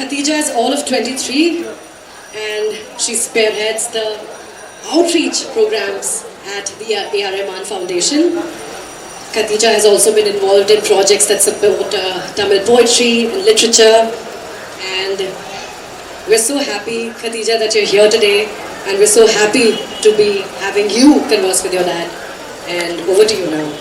Khatija is all of 23 and she spearheads the outreach programs at the A R Rahman Foundation. Khatija has also been involved in projects that support Tamil poetry and literature, and we're so happy, Khatija, that you're here today, and we're so happy to be having you converse with your dad. And over to you now.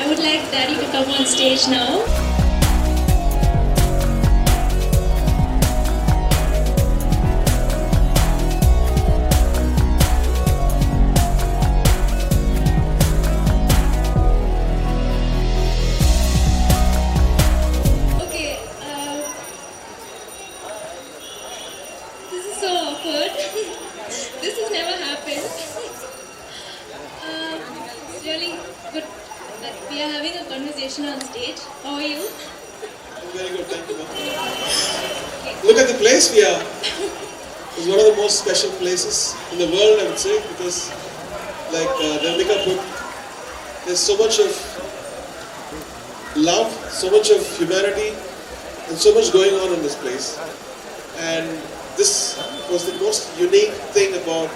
I would like Daddy to come on stage now. Okay, this is so awkward. This has never happened. It's really good that we are having a conversation on stage. How are you? Very good, thank you. Look at the place we are. It's one of the most special places in the world, I would say, because, like Nandika put, there's so much of love, so much of humanity, and so much going on in this place. And this was the most unique thing about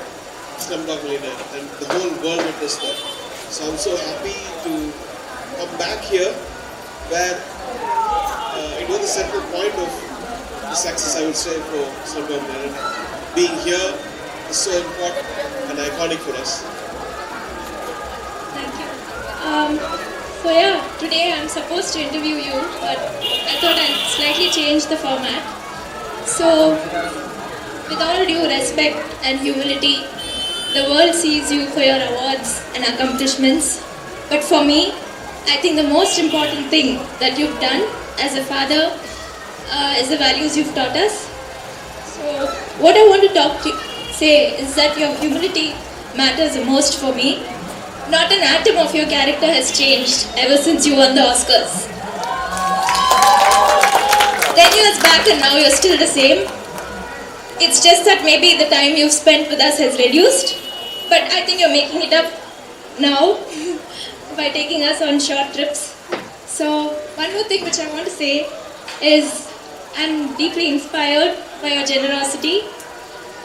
Slumdog Millionaire, and the whole world witnessed that. So I'm so happy to come back here, where it was the central point of the success, I would say, for Slumdog Millionaire. Being here is so important and iconic for us. Thank you. So yeah, today I'm supposed to interview you, but I thought I'd slightly change the format. So, with all due respect and humility, the world sees you for your awards and accomplishments. But for me, I think the most important thing that you've done as a father is the values you've taught us. So, what I want to say is that your humility matters the most for me. Not an atom of your character has changed ever since you won the Oscars. 10 years back and now you're still the same. It's just that maybe the time you've spent with us has reduced. But I think you're making it up now by taking us on short trips. So one more thing which I want to say is I'm deeply inspired by your generosity.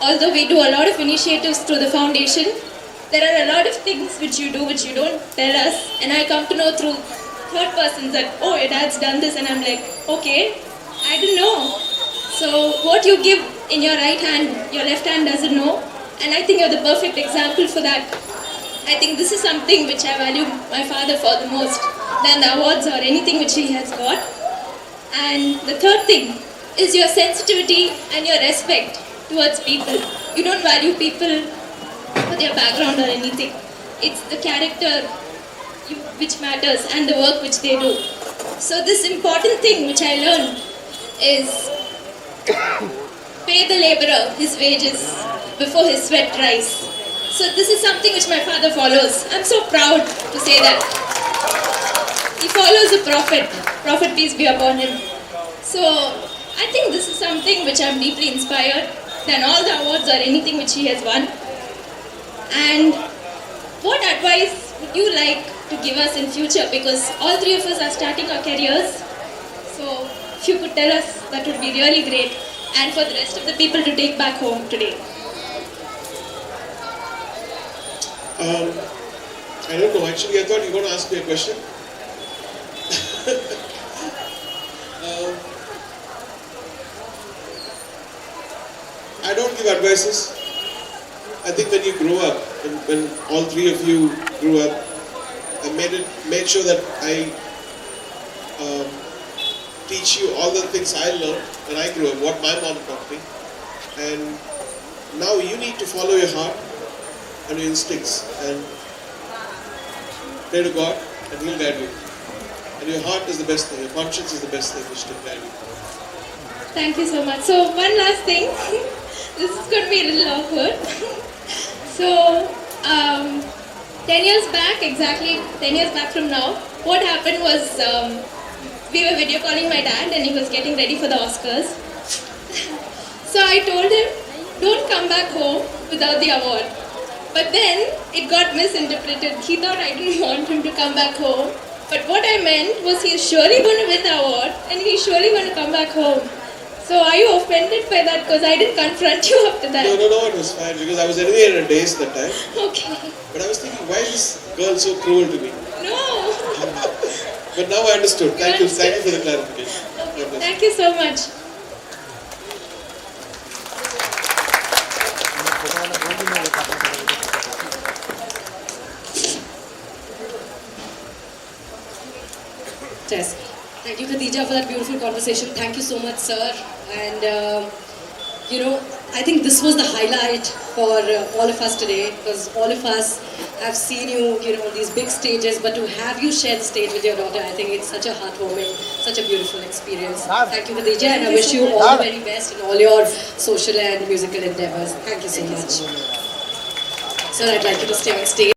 Although we do a lot of initiatives through the foundation, there are a lot of things which you do which you don't tell us, and I come to know through third persons that, oh, your dad's done this, and I'm like, okay, I didn't know. So what you give in your right hand, your left hand doesn't know, and I think you're the perfect example for that. I think this is something which I value my father for the most than the awards or anything which he has got. And the third thing is your sensitivity and your respect towards people. You don't value people for their background or anything. It's the character which matters and the work which they do. So this important thing which I learned is pay the laborer his wages before his sweat dries. So this is something which my father follows. I'm so proud to say that. He follows the Prophet peace be upon him. So I think this is something which I'm deeply inspired than all the awards or anything which he has won. And what advice would you like to give us in future? Because all three of us are starting our careers. So if you could tell us, that would be really great. And for the rest of the people to take back home today. I don't know, actually I thought you were going to ask me a question. I don't give advices. I think when you grow up, when all three of you grew up, I made sure that I teach you all the things I learned when I grew up, what my mom taught me. And now you need to follow your heart and your instincts and pray to God and He'll guide you. And your heart is the best thing, your conscience is the best thing which can guide you. Thank you so much. So one last thing. This is going to be a little awkward. So 10 years back, exactly 10 years back from now, what happened was we were video calling my dad and he was getting ready for the Oscars. So I told him, don't come back home without the award. But then it got misinterpreted. He thought I didn't want him to come back home. But what I meant was he's surely going to win the award and he's surely going to come back home. So are you offended by that? Because I didn't confront you after that. No, it was fine because I was anyway in a daze that time. Okay. But I was thinking, why is this girl so cruel to me? No. But now I understood. Thank you for the clarification. Okay. Thank you so much. Yes. Thank you, Khadija, for that beautiful conversation. Thank you so much, sir. And, I think this was the highlight for all of us today, because all of us have seen you, on these big stages, but to have you share the stage with your daughter, I think it's such a heartwarming, such a beautiful experience. Thank you, Khadija, and I wish you all the very best in all your social and musical endeavors. Thank you so much. Sir, I'd like you to stay on stage.